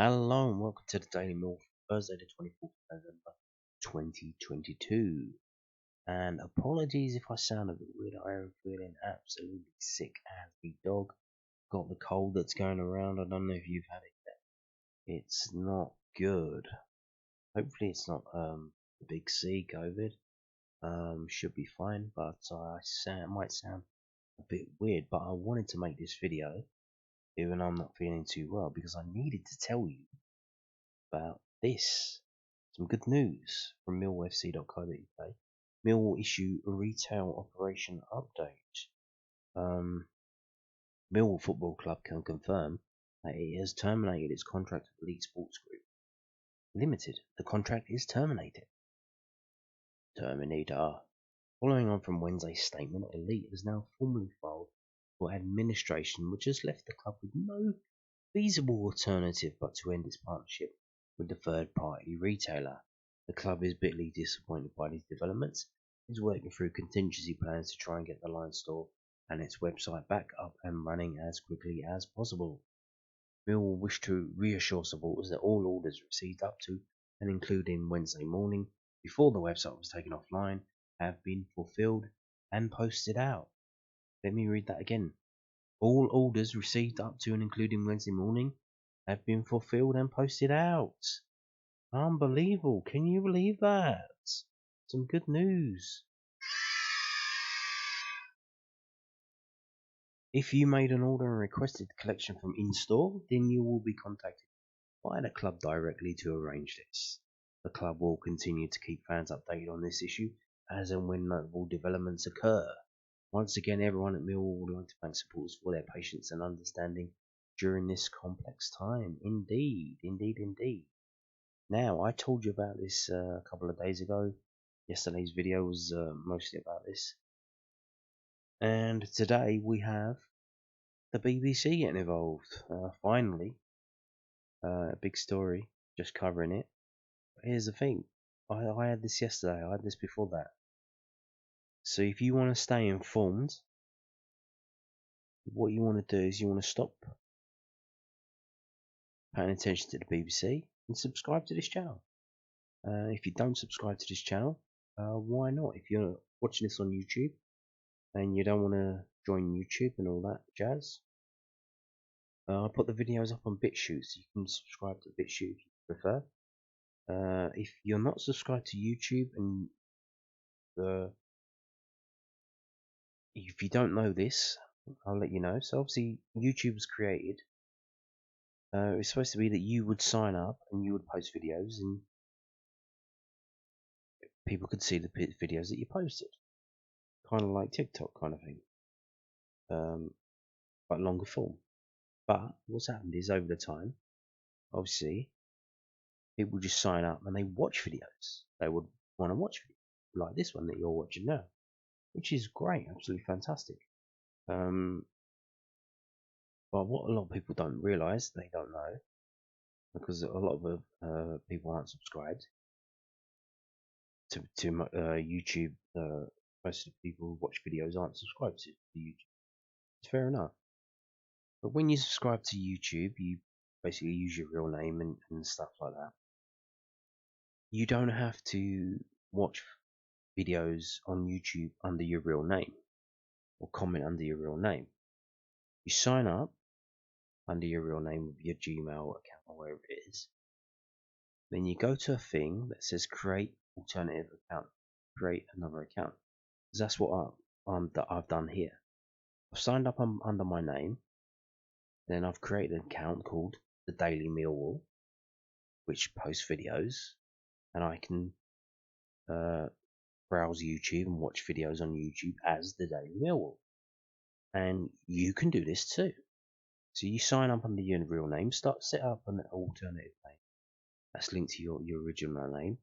Hello and welcome to the Daily Mill for Thursday the 24th of November 2022. And apologies if I sound a bit weird, I am feeling absolutely sick as the dog. Got the cold that's going around, I don't know if you've had it yet. It's not good. Hopefully it's not the big C COVID. Should be fine, but it might sound a bit weird, but I wanted to make this video even though I'm not feeling too well because I needed to tell you about this. Some good news from millwallfc.co.uk. Millwall issue a retail operation update. Millwall Football Club can confirm that it has terminated its contract with League Sports Group Limited. The contract is terminated. Terminator. Following on from Wednesday's statement, Elite has now formally filed for administration, which has left the club with no feasible alternative but to end its partnership with the third-party retailer. The club is bitterly disappointed by these developments. It is working through contingency plans to try and get the Lionstore and its website back up and running as quickly as possible. Millwall wish to reassure supporters that all orders received up to and including Wednesday morning before the website was taken offline have been fulfilled and posted out. Let me read that again. All orders received up to and including Wednesday morning have been fulfilled and posted out. Unbelievable. Can you believe that? Some good news. If you made an order and requested collection from in-store, then you will be contacted by the club directly to arrange this. The club will continue to keep fans updated on this issue as and when notable developments occur. Once again, everyone at Millwall would like to thank supporters for their patience and understanding during this complex time. Indeed, indeed, indeed. Now, I told you about this a couple of days ago. Yesterday's video was mostly about this. And today we have the BBC getting involved. Finally, a big story, just covering it. But here's the thing. I had this yesterday. I had this before that. So if you want to stay informed, what you want to do is you want to stop paying attention to the BBC and subscribe to this channel. If you don't subscribe to this channel, why not? If you're watching this on YouTube and you don't want to join YouTube and all that jazz, I'll put the videos up on BitChute, so you can subscribe to BitChute if you prefer. If you're not subscribed to YouTube and if you don't know this, I'll let you know. So obviously YouTube was created. It's supposed to be that you would sign up and you would post videos and people could see the videos that you posted. Kind of like TikTok kind of thing. But longer form. But what's happened is over the time, obviously, people just sign up and they watch videos. They would want to watch videos like this one that you're watching now, which is great, absolutely fantastic. But what a lot of people don't realise, they don't know, because a lot of people aren't subscribed to YouTube. Most of the people who watch videos aren't subscribed to YouTube. It's fair enough. But when you subscribe to YouTube, you basically use your real name and stuff like that. You don't have to watch videos on YouTube under your real name or comment under your real name. You sign up under your real name with your Gmail account or wherever it is. Then you go to a thing that says create alternative account, create another account. Because that's what I've done here. I've signed up under my name. Then I've created an account called the Daily Millwall, which posts videos, and I can browse YouTube and watch videos on YouTube as the Daily Millwall. And you can do this too. So you sign up under your real name, set up an alternative name that's linked to your original name,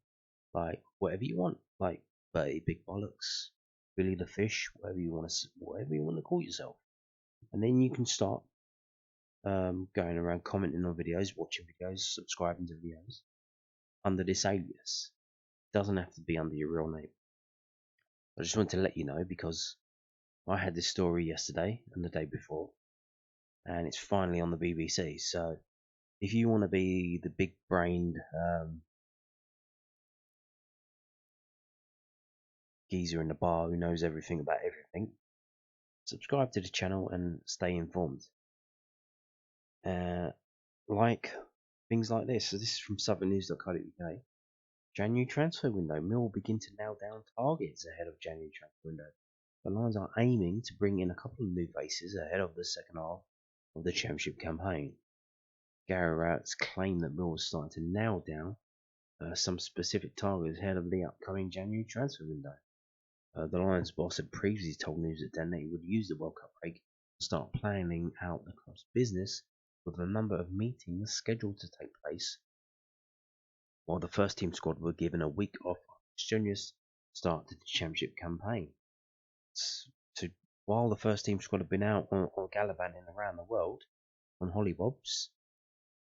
like whatever you want, like Bertie Big Bollocks, Billy the Fish, whatever you want to call yourself. And then you can start going around commenting on videos, watching videos, subscribing to videos under this alias. It doesn't have to be under your real name. I just wanted to let you know because I had this story yesterday and the day before, and it's finally on the BBC. So if you want to be the big-brained geezer in the bar who knows everything about everything, subscribe to the channel and stay informed. Like things like this. So this is from southernnews.co.uk. January transfer window. Mill will begin to nail down targets ahead of January transfer window. The Lions are aiming to bring in a couple of new faces ahead of the second half of the Championship campaign. Gary Rowett's claimed that Mill was starting to nail down some specific targets ahead of the upcoming January transfer window. The Lions boss had previously told News at Den that he would use the World Cup break to start planning out the club's business, with a number of meetings scheduled to take place, while the first team squad were given a week off after the strenuous start to the Championship campaign. So while the first team squad have been out on gallivanting around the world on hollybobs,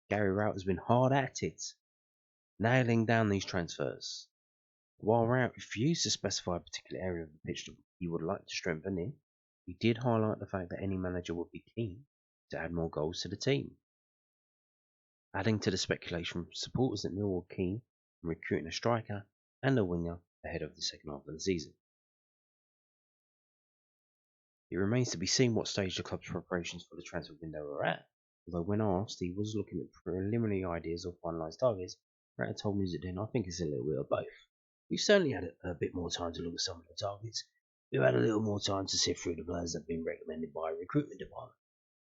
Gary Rowett has been hard at it, nailing down these transfers. While Rowett refused to specify a particular area of the pitch that he would like to strengthen in, he did highlight the fact that any manager would be keen to add more goals to the team, adding to the speculation from supporters that Millwall were keen on recruiting a striker and a winger ahead of the second half of the season. It remains to be seen what stage the club's preparations for the transfer window are at, although when asked he was looking at preliminary ideas or finalised targets, Rowett told News at Den, "I think it's a little bit of both. We've certainly had a bit more time to look at some of the targets. We've had a little more time to sift through the players that have been recommended by a recruitment department.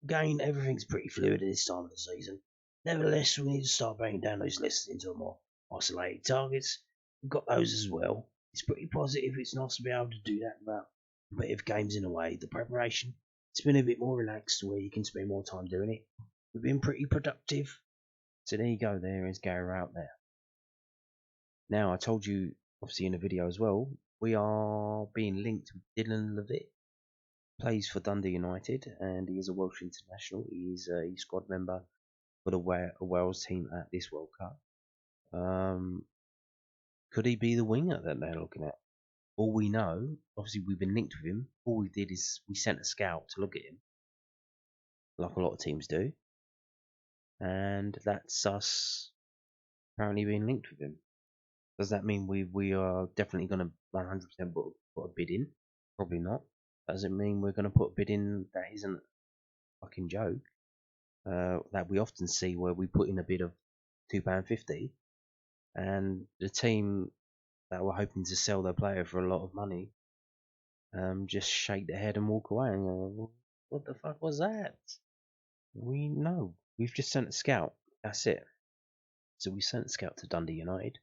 Again, everything's pretty fluid at this time of the season. Nevertheless, we need to start breaking down those lists into more isolated targets. We've got those as well. It's pretty positive. It's nice to be able to do that without competitive games in a way. The preparation, it's been a bit more relaxed where you can spend more time doing it. We've been pretty productive." So there you go. There is Gary Rowett there. Now, I told you, obviously in the video as well, we are being linked with Dylan Levitt. Plays for Dundee United and he is a Welsh international. He is a squad member for the Wales team at this World Cup. Could he be the winger that they're looking at? All we know, obviously we've been linked with him. All we did is we sent a scout to look at him, like a lot of teams do. And that's us apparently being linked with him. Does that mean we are definitely going to 100% put a bid in? Probably not. Does it mean we're going to put a bid in that isn't a fucking joke? That we often see where we put in a bid of £2.50 and the team that were hoping to sell their player for a lot of money just shake their head and walk away and go, "What the fuck was that?" We've just sent a scout. That's it. So we sent a scout to Dundee United,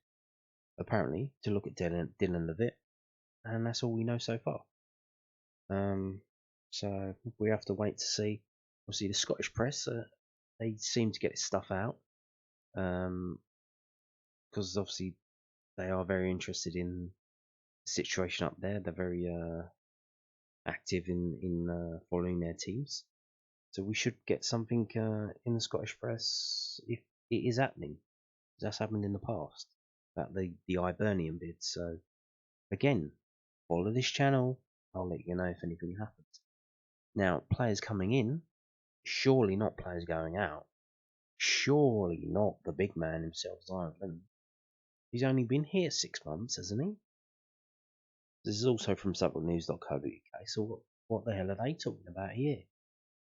apparently, to look at Dylan Levitt, and that's all we know so far. So we have to wait to see. Obviously, the Scottish press, they seem to get this stuff out, because obviously they are very interested in the situation up there. They're very active in following their teams. So we should get something in the Scottish press if it is happening. That's happened in the past, about the Hibernian bid. So again, follow this channel. I'll let you know if anything happens. Now, players coming in, surely not players going out. Surely not the big man himself, Zion Flemming. He's only been here 6 months, hasn't he? This is also from southernnews.co.uk. So what the hell are they talking about here?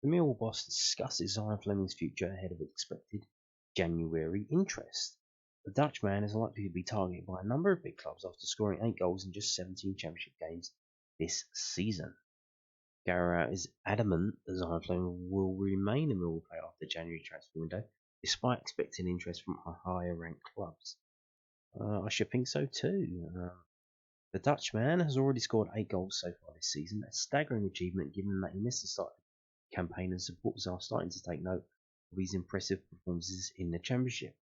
The Millwall boss discusses Zion Flemming's future ahead of expected January interest. The Dutchman is likely to be targeted by a number of big clubs after scoring 8 goals in just 17 championship games this season. Gary Rowett is adamant that Zion Flemming will remain a Millwall player after the January transfer window, despite expecting interest from higher ranked clubs. I should think so too. The Dutchman has already scored 8 goals so far this season, a staggering achievement given that he missed the start of the campaign, and supporters are starting to take note of his impressive performances in the Championship.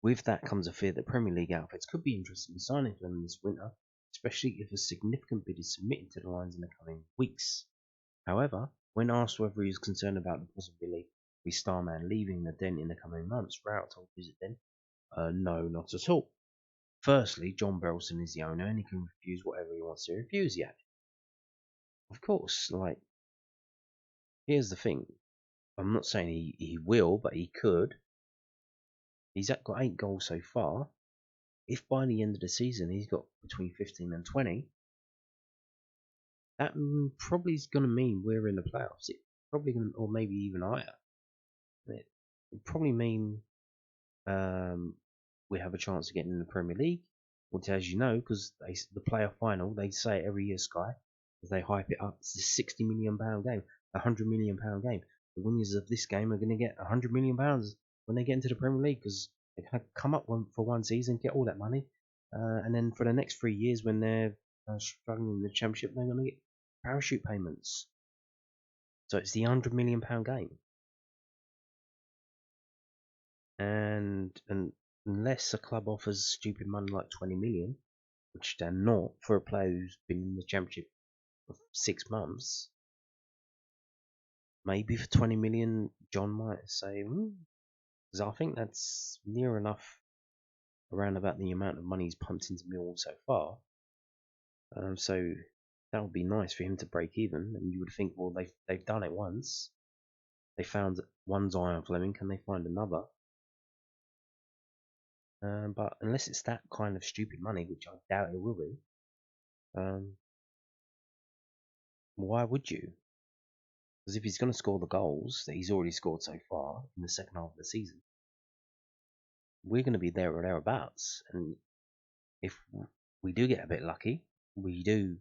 With that comes a fear that Premier League outfits could be interested in signing Flemming this winter, especially if a significant bid is submitted to the Lions in the coming weeks. However, when asked whether he was concerned about the possibility of his star man leaving the Den in the coming months, Rowett told Visit Den, "No, not at all. Firstly, John Berylson is the owner and he can refuse whatever he wants to refuse," he added. Of course, here's the thing. I'm not saying he will, but he could. He's got 8 goals so far. If by the end of the season he's got between 15 and 20, that probably is going to mean we're in the playoffs. It probably going, or maybe even higher. It probably mean we have a chance of getting in the Premier League. Which, as you know, because the playoff final, they say it every year, Sky, as they hype it up. It's a £60 million game, £100 million game. The winners of this game are going to get £100 million when they get into the Premier League because they can come up for one season, get all that money, and then for the next 3 years when they're struggling in the Championship, they're going to get parachute payments. So it's the £100 million game. And unless a club offers stupid money like 20 million, which they're not for a player who's been in the Championship for 6 months, maybe for 20 million, John might say, because I think that's near enough around about the amount of money he's pumped into Millwall so far. So that would be nice for him to break even, and you would think, well, they've done it once. They found one Zion Flemming, can they find another? But unless it's that kind of stupid money, which I doubt it will be, why would you? Because if he's going to score the goals that he's already scored so far in the second half of the season, we're going to be there or thereabouts. And if we do get a bit lucky, we do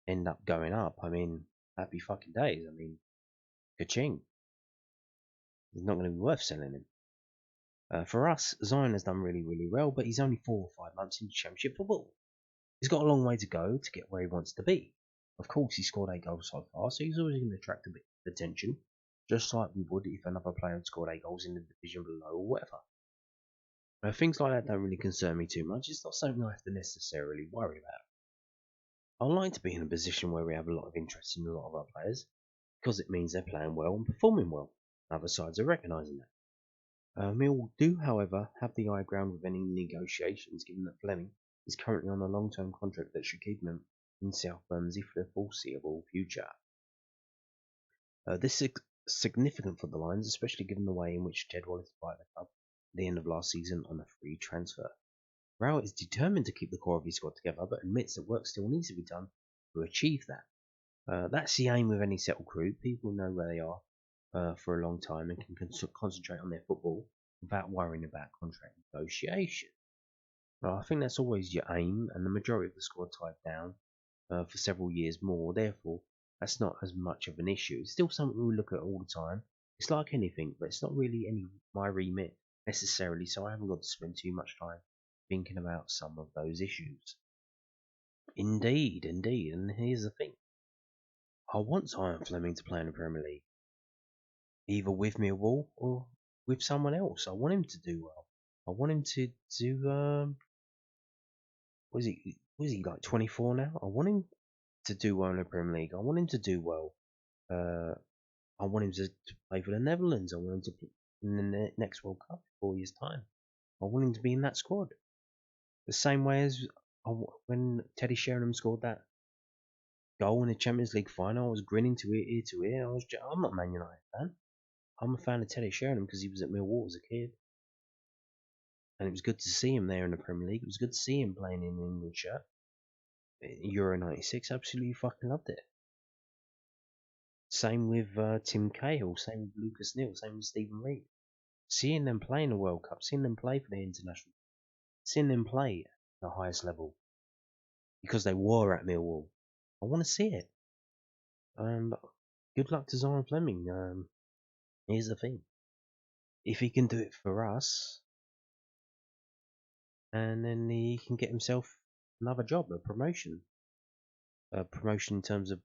end up going up. I mean, happy fucking days. I mean, ka-ching. It's not going to be worth selling him. For us, Zion has done really, really well, but he's only 4 or 5 months into Championship football. He's got a long way to go to get where he wants to be. Of course, he scored 8 goals so far, so he's always going to attract a bit of attention, just like we would if another player had scored 8 goals in the division below or whatever. Things like that don't really concern me too much. It's not something I have to necessarily worry about. I like to be in a position where we have a lot of interest in a lot of our players, because it means they're playing well and performing well. Other sides are recognising that. Mill do, however, have the high ground with any negotiations, given that Flemming is currently on a long-term contract that should keep him in South Bermondsey for the foreseeable future. This is significant for the Lions, especially given the way in which Ted Wallace bought the club at the end of last season on a free transfer. Rowett is determined to keep the core of his squad together, but admits that work still needs to be done to achieve that. That's the aim with any settled crew. People know where they are for a long time and can concentrate on their football without worrying about contract negotiation. I think that's always your aim, and the majority of the squad tied down for several years more. Therefore, that's not as much of an issue. It's still something we look at all the time. It's like anything, but it's not really my remit necessarily, so I haven't got to spend too much time thinking about some of those issues. Indeed, and here's the thing. I want Zion Flemming to play in the Premier League, either with Millwall or with someone else. I want him to do well. I want him to do, was he like 24 now? I want him to do well in the Premier League. I want him to do well. I want him to play for the Netherlands. I want him to play in the next World Cup in 4 years' time. I want him to be in that squad. The same way as when Teddy Sheringham scored that goal in the Champions League final, I was grinning to ear to ear. I'm not a Man United fan. I'm a fan of Teddy Sheringham because he was at Millwall as a kid. And it was good to see him there in the Premier League. It was good to see him playing in an England shirt. Euro 96, absolutely fucking loved it. Same with Tim Cahill, same with Lucas Neal, same with Stephen Reed. Seeing them play in the World Cup, seeing them play for the international, seeing them play at the highest level, because they were at Millwall. I want to see it. Good luck to Zion Flemming. Here's the thing. If he can do it for us, and then he can get himself another job, a promotion. A promotion in terms of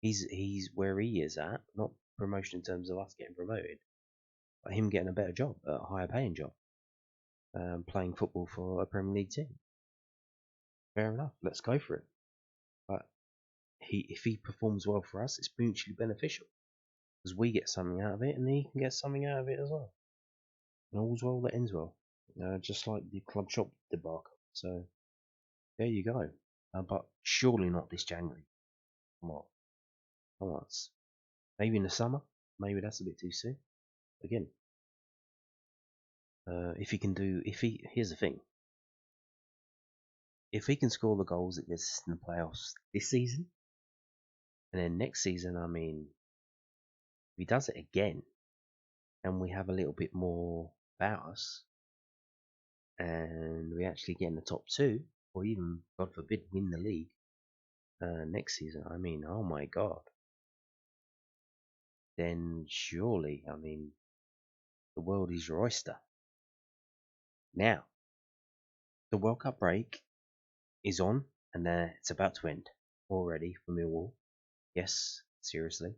he's where he is at, not promotion in terms of us getting promoted, but him getting a better job, a higher paying job, playing football for a Premier League team. Fair enough, let's go for it. But if he performs well for us, it's mutually beneficial because we get something out of it, and he can get something out of it as well. And all's well that ends well, just like the club shop debacle. So there you go. But surely not this January. Come on. Maybe in the summer. maybe that's a bit too soon. Again, here's the thing. If he can score the goals that gets us in the playoffs this season, and then next season, I mean, if he does it again, and we have a little bit more about us, and we actually get in the top two, or even, God forbid, win the league next season, I mean, oh my God. Then surely, I mean, the world is your oyster. Now, the World Cup break is on, and it's about to end already for Millwall. Yes, seriously.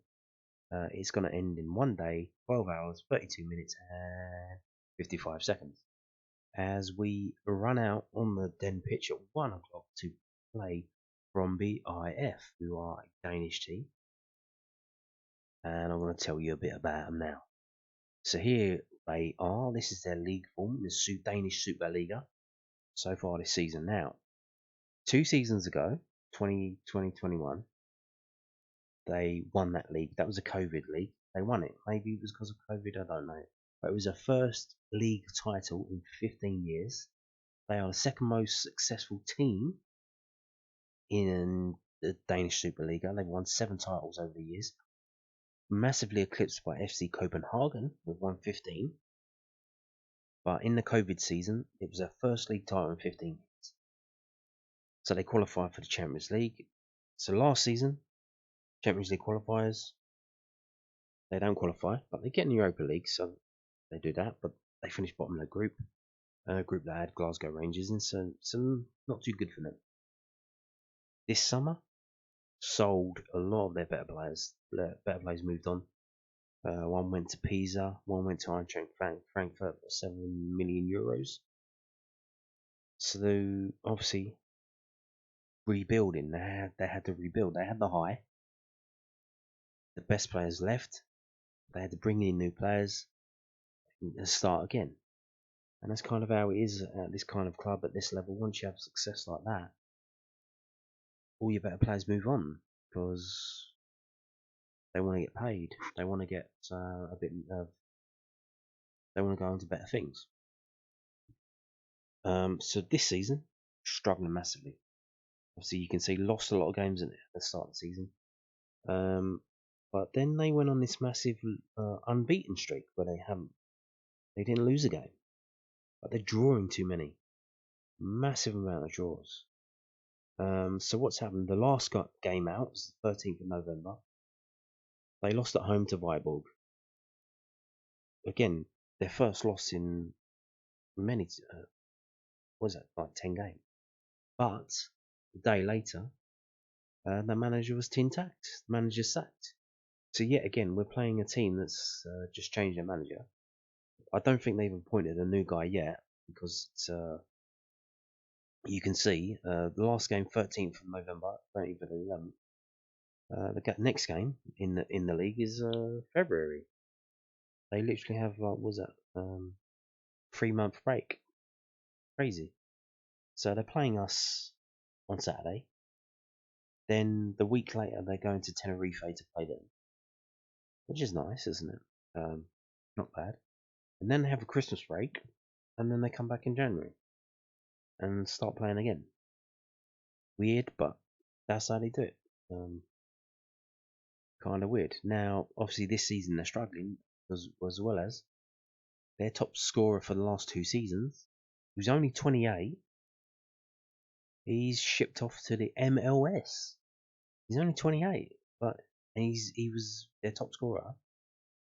It's going to end in 1 day, 12 hours, 32 minutes, and 55 seconds. As we run out on the Den pitch at 1 o'clock to play Brøndby IF, who are a Danish team. And I'm going to tell you a bit about them now. So here they are. This is their league form, the Danish Superliga, so far this season. Now, 2 seasons ago, 2021, they won that league. That was a COVID league. They won it. Maybe it was because of COVID, I don't know. But it was their first league title in 15 years. They are the second most successful team in the Danish Superliga. They've won 7 titles over the years. Massively eclipsed by FC Copenhagen with 115. But in the COVID season, it was their first league title in 15 years. So they qualified for the Champions League. So last season, Champions League qualifiers, they don't qualify, but they get in the Europa League, so they do that. But they finished bottom of the group. A group that had Glasgow Rangers in, so not too good for them. This summer, sold a lot of their better players. Better players moved on. One went to Pisa, one went to Eintracht Frankfurt for €7 million. So obviously rebuilding. They had to rebuild. They had the high. The best players left. They had to bring in new players and start again. And that's kind of how it is at this kind of club at this level. Once you have success like that, all your better players move on because they want to get paid. They want to get a bit. They want to go on to better things. So this season, struggling massively. Obviously, you can see lost a lot of games at the start of the season. But then they went on this massive unbeaten streak where they didn't lose a game. But they're drawing too many. Massive amount of draws. So what's happened? The last game out was the 13th of November. They lost at home to Viborg. Again, their first loss in many, what was that, like 10 games. But a day later, the manager was tin-tacked. The manager sacked. So yet again, we're playing a team that's just changed their manager. I don't think they've appointed a new guy yet because you can see the last game, 13th of November, 13th of the 11th. The next game in the league is February. They literally have 3-month break. Crazy. So they're playing us on Saturday. Then the week later they're going to Tenerife to play them, which is nice, isn't it? Not bad. And then they have a Christmas break, and then they come back in January and start playing again. Weird, but that's how they do it. Kind of weird. Now, obviously, this season they're struggling as well as their top scorer for the last 2 seasons, who's only 28. He's shipped off to the MLS. He's only 28, but he was their top scorer.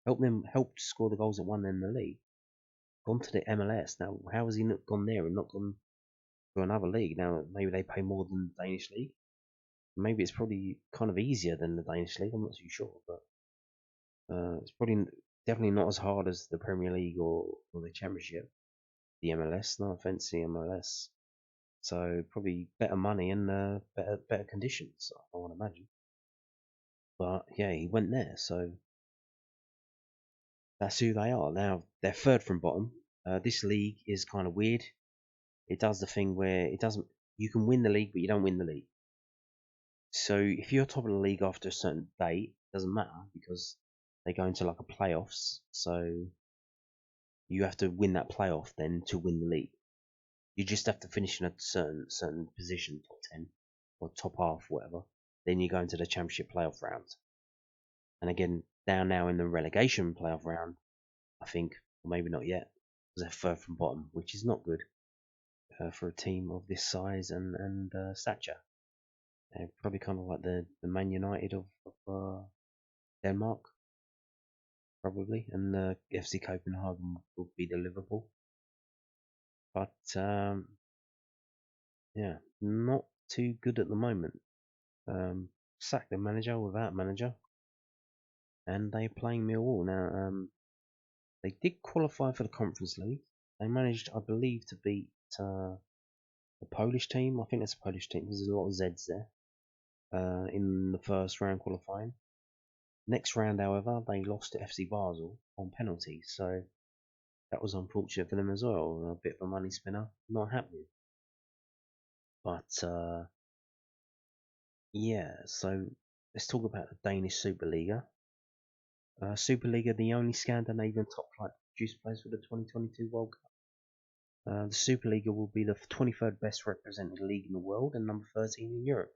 Helped score the goals that won them the league. Gone to the MLS. Now, how has he not gone there and not gone to another league? Now, maybe they pay more than the Danish league. Maybe it's probably kind of easier than the Danish league. I'm not too sure, but it's probably definitely not as hard as the Premier League or the Championship. The MLS, no offense to the MLS. So probably better money and better conditions, I want to imagine. But yeah, he went there, so that's who they are. Now they're third from bottom. This league is kind of weird. It does the thing where it doesn't. You can win the league, but you don't win the league. So if you're top of the league after a certain date, it doesn't matter because they go into like a playoffs, so you have to win that playoff then to win the league. You just have to finish in a certain position, top 10 or top half, whatever. Then you go into the championship playoff round. And again, down now in the relegation playoff round, I think, or maybe not yet, because they're third from bottom, which is not good for a team of this size and stature. They're probably kind of like the Man United of Denmark, probably, and the FC Copenhagen will be the Liverpool. But yeah, not too good at the moment. Sacked the manager without manager, and they're playing Millwall now. They did qualify for the Conference League. They managed, I believe, to beat the Polish team. I think it's a Polish team because there's a lot of Zs there in the first round qualifying. Next round, however, they lost to FC Basel on penalties, so that was unfortunate for them as well. A bit of a money spinner. Not happy. But yeah, so let's talk about the Danish Superliga. Superliga, the only Scandinavian top flight produced players for the 2022 World Cup. The Superliga will be the 23rd best represented league in the world and number 13 in Europe.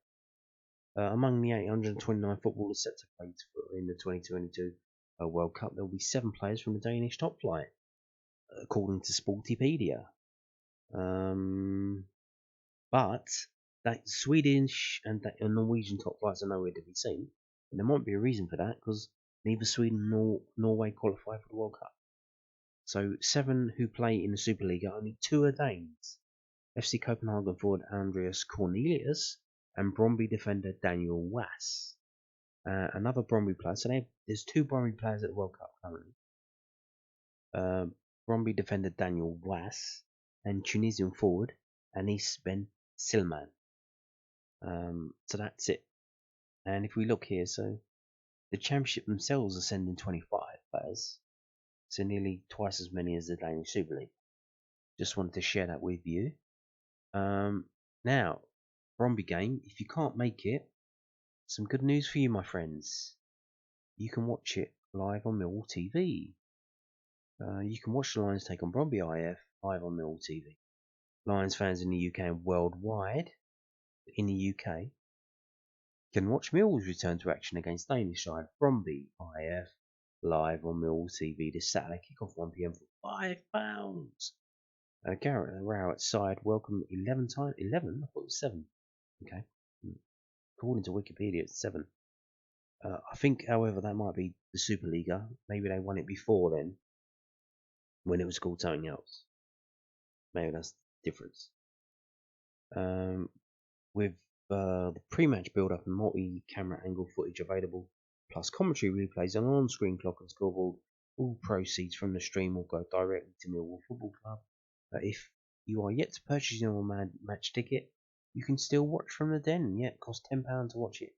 Among the 829 footballers set to play in the 2022 World Cup, there will be 7 players from the Danish top flight, according to Sportipedia. But that Swedish and Norwegian top flights are nowhere to be seen. And there might be a reason for that, because neither Sweden nor Norway qualify for the World Cup. So 7 who play in the Superliga, only 2 are Danes. FC Copenhagen forward Andreas Cornelius and Brøndby defender Daniel Wass. Another Brøndby player, so there's 2 Brøndby players at the World Cup currently. Brøndby defender Daniel Wass and Tunisian forward Anis Ben Silman. So that's it. And if we look here, so the championship themselves are sending 25 players, so nearly twice as many as the Danish Super League. Just wanted to share that with you. Now, Brøndby game, if you can't make it, some good news for you, my friends. You can watch it live on MillwallTV. You can watch the Lions take on Brøndby IF live on MillwallTV. Lions fans in the UK and worldwide, in the UK, can watch Millwall's return to action against Danish side Brøndby IF live on MillwallTV this Saturday, kick-off 1 PM for £5. Garrett Rowett side welcome 11 times. 11? I thought it was 7. Okay. According to Wikipedia, it's 7. I think, however, that might be the Superliga. Maybe they won it before then, when it was called something else. Maybe that's the difference. With the pre-match build-up and multi-camera angle footage available, plus commentary replays and on-screen clock and scoreboard, all proceeds from the stream will go directly to Millwall Football Club. If you are yet to purchase your match ticket, you can still watch from the den. Yeah, it costs £10 to watch it.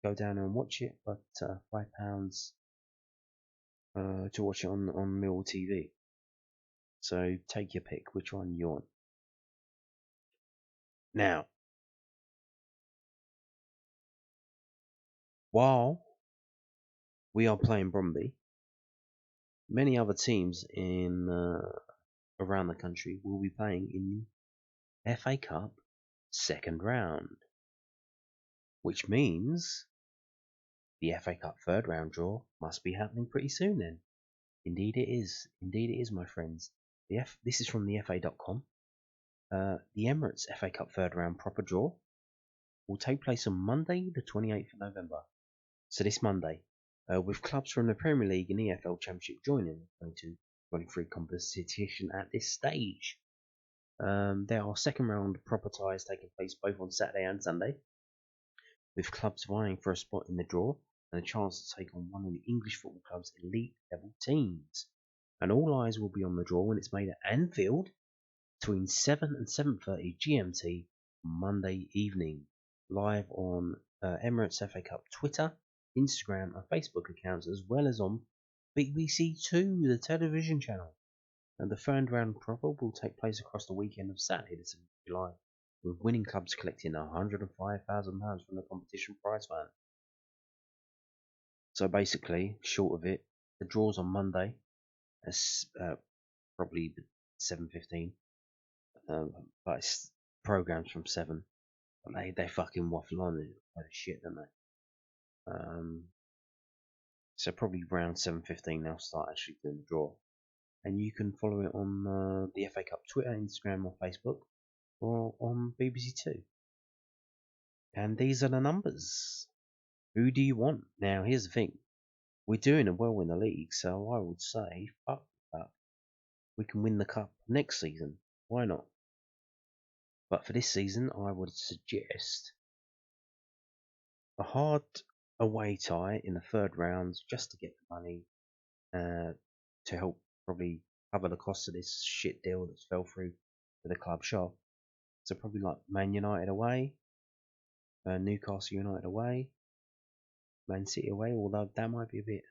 Go down and watch it, but £5 to watch it on MillwallTV. So take your pick, which one you want. Now, while we are playing Brøndby, many other teams in around the country will be playing in the FA Cup second round, which means the FA Cup third round draw must be happening pretty soon then. Indeed it is. Indeed it is, my friends. This is from the FA.com. The Emirates FA Cup third round proper draw will take place on Monday, the 28th of November. So this Monday, with clubs from the Premier League and EFL Championship joining the 22-23 competition at this stage. There are second round proper ties taking place both on Saturday and Sunday, with clubs vying for a spot in the draw and a chance to take on one of the English football club's elite level teams. And all eyes will be on the draw when it's made at Anfield between 7 and 7:30 GMT Monday evening, live on Emirates FA Cup Twitter, Instagram and Facebook accounts, as well as on BBC Two, the television channel. And the third round proper will take place across the weekend of Saturday, the 7th of July, with winning clubs collecting £105,000 from the competition prize fund. So basically, short of it, the draw's on Monday. It's probably 7:15. But it's programs from 7. But they fucking waffle on it like shit, don't they? So probably around 7:15 they'll start actually doing the draw. And you can follow it on the FA Cup Twitter, Instagram, or Facebook, or on BBC Two. And these are the numbers. Who do you want? Now, here's the thing. We're doing well in the league, so I would say, fuck that. We can win the cup next season. Why not? But for this season, I would suggest a hard away tie in the third round just to get the money to help probably cover the cost of this shit deal that's fell through with the club shop. So probably like Man United away, Newcastle United away, Man City away. Although that might be a bit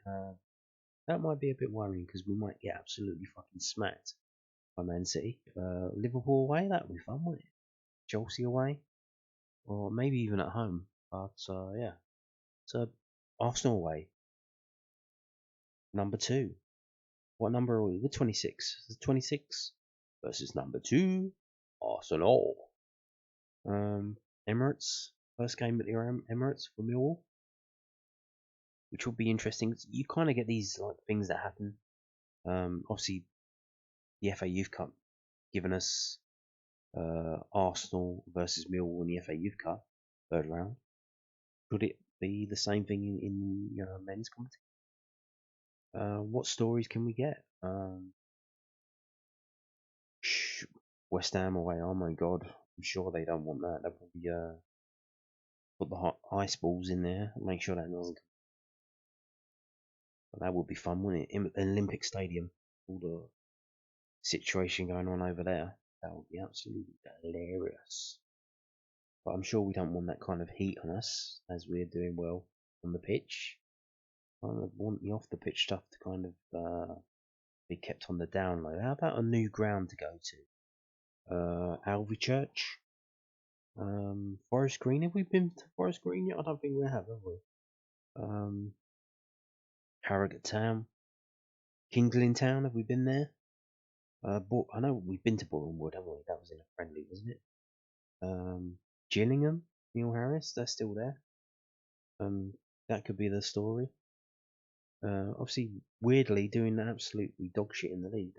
worrying because we might get absolutely fucking smacked by Man City. Liverpool away, that would be fun, wouldn't it? Chelsea away, or maybe even at home. But yeah, so Arsenal away, number 2. What number are we? We're 26. 26 versus number 2, Arsenal. Emirates, first game at the Emirates for Millwall, which will be interesting. You kind of get these like things that happen. Obviously, the FA Youth Cup giving us Arsenal versus Millwall in the FA Youth Cup third round. Could it be the same thing in men's competition? What stories can we get? West Ham away. Oh my god, I'm sure they don't want that. They'll probably put the hot ice balls in there. Make sure that doesn't. But that would be fun, wouldn't it? In Olympic Stadium, all the situation going on over there. That would be absolutely hilarious. But I'm sure we don't want that kind of heat on us as we're doing well on the pitch. I want the off the pitch stuff to kind of be kept on the down low. How about a new ground to go to? Alvey Church, Forest Green. Have we been to Forest Green yet? I don't think we have we? Harrogate Town, Kingsland Town. Have we been there? I know we've been to Boreham Wood, haven't we? That was in a friendly, wasn't it? Gillingham, Neil Harris. They're still there. That could be the story. Obviously, weirdly doing absolutely dog shit in the league.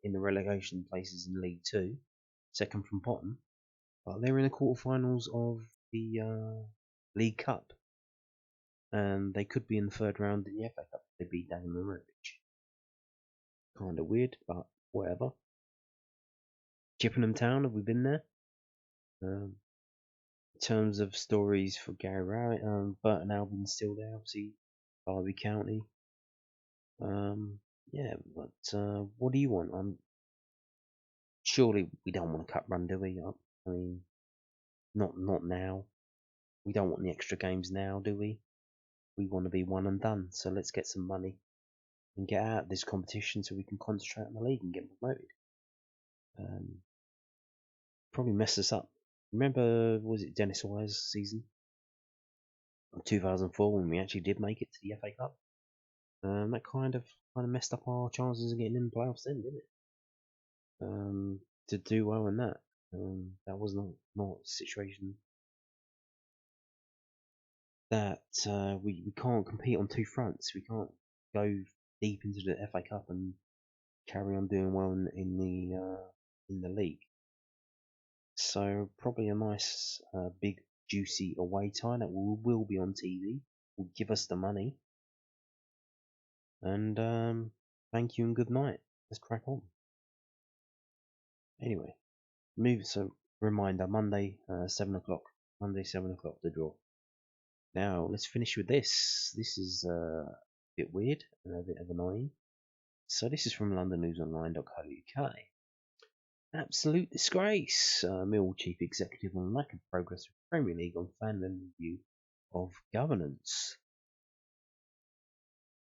In the relegation places in League 2, second from bottom. But they're in the quarterfinals of the League Cup. And they could be in the third round in the FA Cup if they beat Dagenham Rich. Kind of weird, but whatever. Chippenham Town, have we been there? In terms of stories for Gary Rowett, Burton Albion's still there, obviously. Derby County. Yeah, but what do you want? Surely we don't want a cup run, do we? I mean, not now. We don't want the extra games now, do we? We want to be one and done. So let's get some money and get out of this competition so we can concentrate on the league and get promoted. Probably messed us up. Remember, was it Dennis Wise season? 2004 when we actually did make it to the FA Cup. That kind of messed up our chances of getting in the playoffs then, didn't it? To do well in that. That was not a situation that we can't compete on two fronts. We can't go deep into the FA Cup and carry on doing well in the league. So probably a nice big juicy away tie that will be on TV. Will give us the money. And thank you and good night. Let's crack on. Anyway, so reminder, Monday 7 o'clock. Monday 7 o'clock the draw. Now let's finish with this. This is a bit weird and a bit of annoying. So this is from londonnewsonline.co.uk. Absolute disgrace. Millwall chief executive on lack of progress with Premier League on fan review of governance.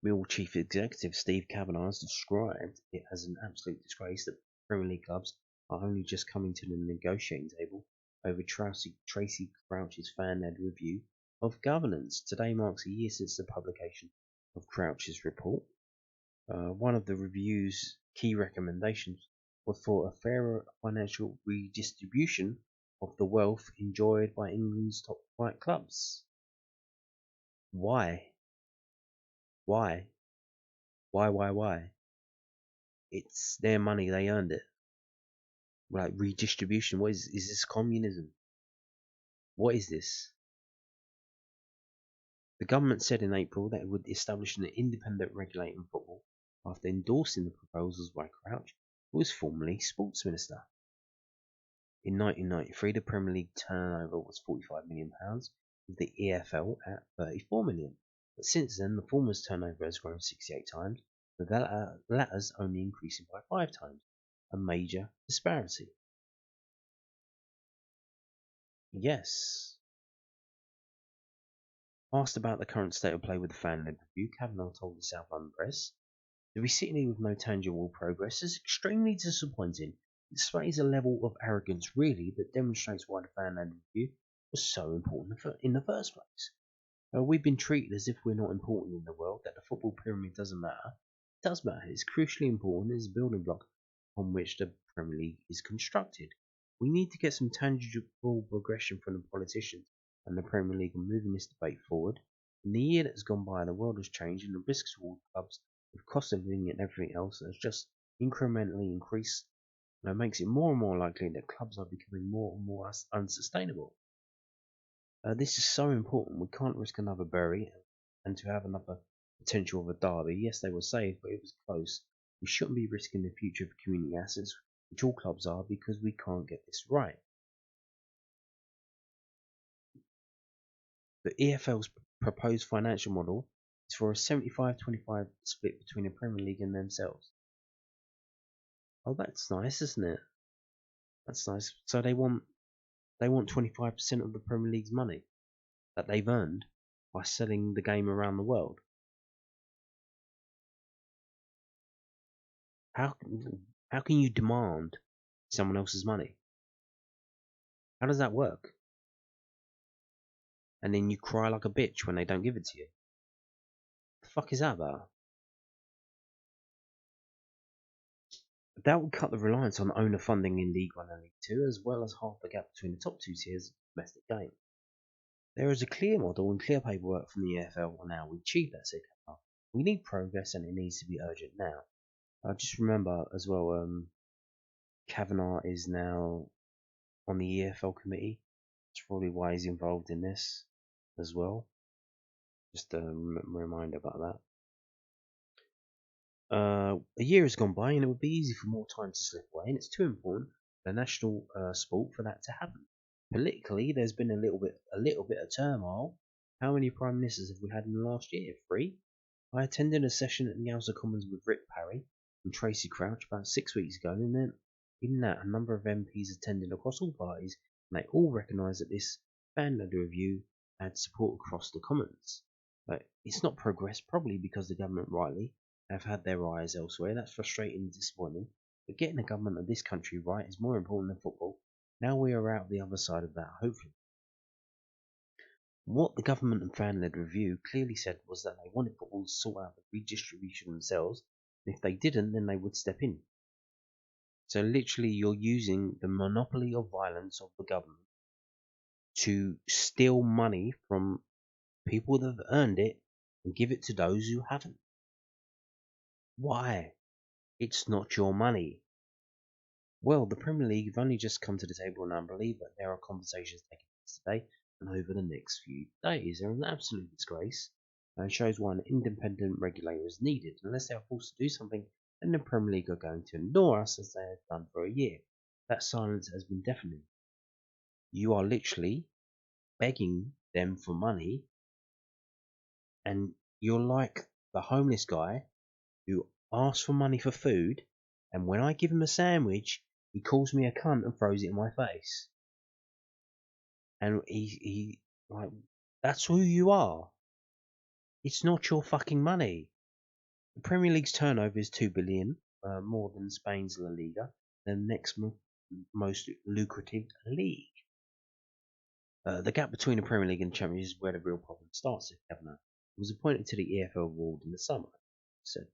Millwall chief executive Steve Kavanagh has described it as an absolute disgrace that Premier League clubs are only just coming to the negotiating table over Tracy Crouch's fan-led review of governance. Today marks a year since the publication of Crouch's report. One of the review's key recommendations was for a fairer financial redistribution of the wealth enjoyed by England's top flight clubs. Why? Why? Why? It's their money, they earned it. Like redistribution, what is this communism? What is this? The government said in April that it would establish an independent regulator in football after endorsing the proposals by Crouch, who was formerly sports minister. In 1993, the Premier League turnover was £45 million, with the EFL at £34 million. But since then, the former's turnover has grown 68 times, with the latter's only increasing by 5 times, a major disparity. Yes. Asked about the current state of play with the fan-led review, Kavanagh told the South London Press, "To be sitting here with no tangible progress is extremely disappointing. It displays a level of arrogance, really, that demonstrates why the fan-led review was so important in the first place. We've been treated as if we're not important in the world, that the football pyramid doesn't matter. It does matter. It's crucially important as a building block on which the Premier League is constructed. We need to get some tangible progression from the politicians and the Premier League on moving this debate forward. In the year that has gone by, the world has changed and the risks towards clubs with cost of living and everything else has just incrementally increased. And it makes it more and more likely that clubs are becoming more and more unsustainable. This is so important. We can't risk another Bury and to have another potential of a derby. Yes, they were saved, but it was close. We shouldn't be risking the future of community assets, which all clubs are, because we can't get this right." The EFL's proposed financial model is for a 75-25 split between the Premier League and themselves. Oh, that's nice, isn't it? That's nice. So they want 25% of the Premier League's money that they've earned by selling the game around the world. How can you demand someone else's money? How does that work? And then you cry like a bitch when they don't give it to you. What the fuck is that about? That would cut the reliance on owner funding in League 1 and League 2, as well as half the gap between the top two tiers of the domestic game. There is a clear model and clear paperwork from the EFL on how we achieve that, said Kavanagh. We need progress and it needs to be urgent now. Just remember as well, Kavanagh is now on the EFL committee. That's probably why he's involved in this as well. Just a reminder about that. A year has gone by and it would be easy for more time to slip away, and it's too important for national sport for that to happen. Politically, there's been a little bit of turmoil. How many prime ministers have we had in the last year? 3. I attended a session at the House of Commons with Rick Parry and Tracy Crouch about 6 weeks ago, and then in that a number of MPs attended across all parties, and they all recognised that this fan-led review had support across the Commons. But it's not progressed, probably because the government rightly have had their eyes elsewhere. That's frustrating and disappointing. But getting the government of this country right is more important than football. Now we are out the other side of that, hopefully. What the government and fan-led review clearly said was that they wanted football to sort out the redistribution themselves, and if they didn't, then they would step in. So literally, you're using the monopoly of violence of the government to steal money from people that have earned it and give it to those who haven't. Why? It's not your money. Well, the Premier League have only just come to the table, and I believe that there are conversations taking place today and over the next few days. They're an absolute disgrace and shows why an independent regulator is needed. Unless they are forced to do something, then the Premier League are going to ignore us as they have done for a year. That silence has been deafening. You are literally begging them for money, and you're like the homeless guy who asks for money for food, and when I give him a sandwich, he calls me a cunt and throws it in my face. And he like, that's who you are. It's not your fucking money. The Premier League's turnover is $2 billion, more than Spain's La Liga, the next most lucrative league. The gap between the Premier League and the Championship is where the real problem starts, said Kavanagh. was appointed to the EFL board in the summer. Said,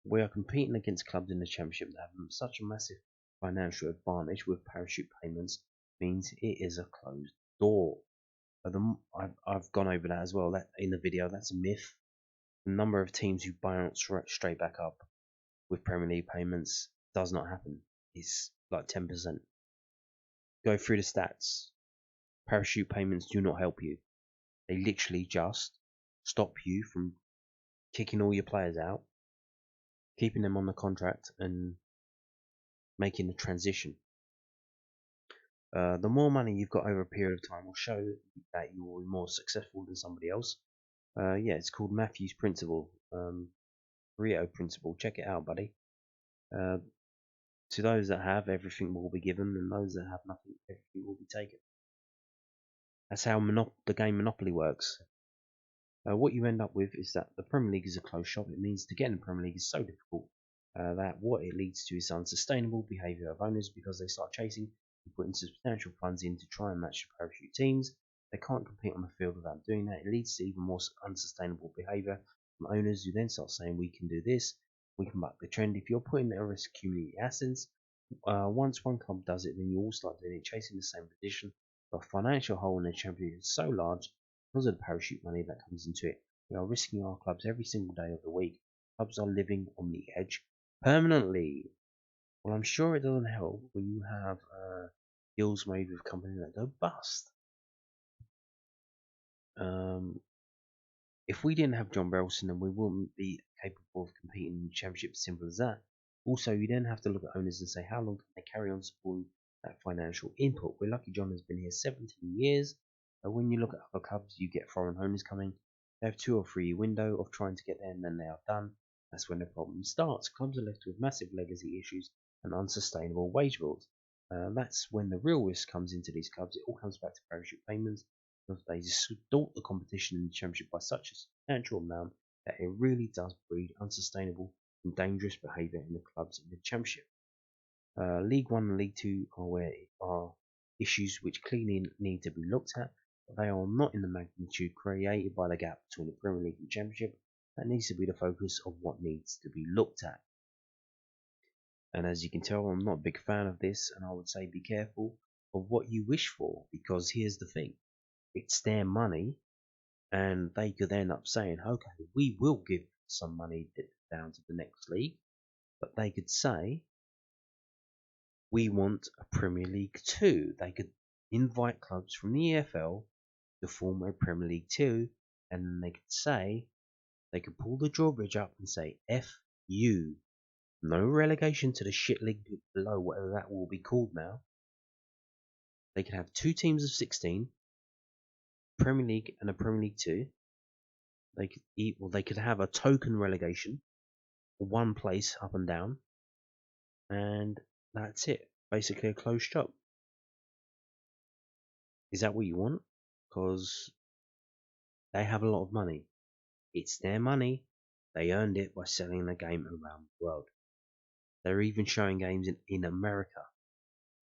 "We are competing against clubs in the Championship that have such a massive financial advantage with parachute payments means it is a closed door." I've gone over that as well. That in the video, that's a myth. The number of teams who bounce straight back up with Premier League payments does not happen. It's like 10%. Go through the stats. Parachute payments do not help you. They literally just stop you from kicking all your players out, keeping them on the contract, and making the transition. The more money you've got over a period of time will show that you will be more successful than somebody else. Yeah, it's called Matthew's Principle. Rio Principle. Check it out, buddy. To those that have, everything will be given, and those that have nothing, everything will be taken. That's how the game Monopoly works. What you end up with is that the Premier League is a closed shop. It means to get in the Premier League is so difficult that what it leads to is unsustainable behaviour of owners because they start chasing and putting substantial funds in to try and match the parachute teams. They can't compete on the field without doing that. It leads to even more unsustainable behaviour from owners who then start saying, "We can do this, we can buck the trend." If you're putting at risk community assets, once one club does it, then you all start doing it, chasing the same position. The financial hole in the championship is so large because of the parachute money that comes into it. We are risking our clubs every single day of the week. Clubs are living on the edge permanently. Well, I'm sure it doesn't help when you have deals made with companies that go bust. If we didn't have John Berylson, then we wouldn't be capable of competing in the championship. Simple as that. Also, you then have to look at owners and say, how long can they carry on supporting that financial input? We're lucky John has been here 17 years. But when you look at other clubs, you get foreign owners coming. They have 2 or 3 year window of trying to get there, and then they are done. That's when the problem starts. Clubs are left with massive legacy issues and unsustainable wage bills. That's when the real risk comes into these clubs. It all comes back to parachute payments. Because they distort the competition in the championship by such a substantial amount that it really does breed unsustainable and dangerous behaviour in the clubs in the championship. League 1 and League 2 are issues which clearly need to be looked at, but they are not in the magnitude created by the gap between the Premier League and Championship. That needs to be the focus of what needs to be looked at. And as you can tell, I'm not a big fan of this, and I would say be careful of what you wish for, because here's the thing. It's their money, and they could end up saying, okay, we will give some money down to the next league, but they could say, we want a Premier League 2. They could invite clubs from the EFL to form a Premier League 2, and then they could say, they could pull the drawbridge up and say, F you. No relegation to the shit league below, whatever that will be called now. They could have 2 teams of 16, Premier League and a Premier League 2. They could have a token relegation, 1 place up and down, and that's it. Basically a closed shop. Is that what you want? Because they have a lot of money. It's their money. They earned it by selling the game around the world. They're even showing games in America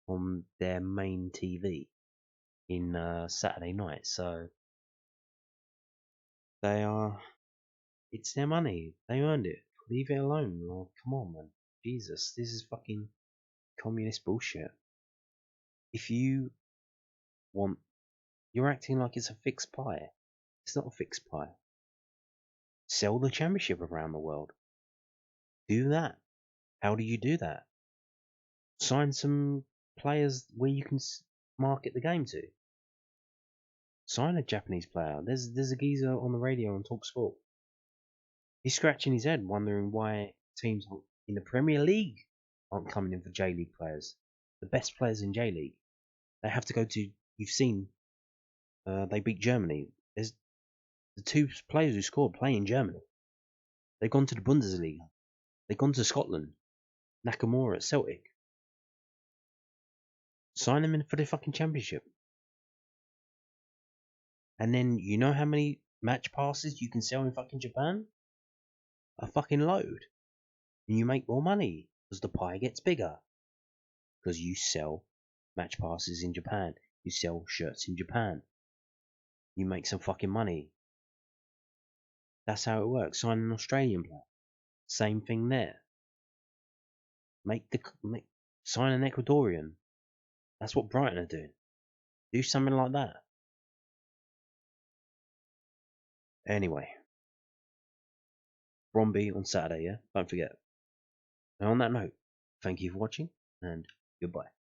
on their main TV in Saturday night. So it's their money. They earned it. Leave it alone. Oh, come on, man. Jesus, this is fucking communist bullshit. If you want, you're acting like it's a fixed pie. It's not a fixed pie. Sell the championship around the world. Do that. How do you do that? Sign some players where you can market the game to. Sign a Japanese player. There's a geezer on the radio on TalkSport. He's scratching his head, wondering why teams in the Premier League aren't coming in for J League players. The best players in J League. They have to go to. You've seen. They beat Germany. There's the 2 players who scored play in Germany. They've gone to the Bundesliga. They've gone to Scotland. Nakamura at Celtic. Sign them in for the fucking championship. And then you know how many match passes you can sell in fucking Japan? A fucking load. And you make more money because the pie gets bigger. Because you sell match passes in Japan. You sell shirts in Japan. You make some fucking money. That's how it works. Sign an Australian player. Same thing there. Sign an Ecuadorian. That's what Brighton are doing. Do something like that. Anyway, Brøndby on Saturday, yeah? Don't forget. And on that note, thank you for watching, and goodbye.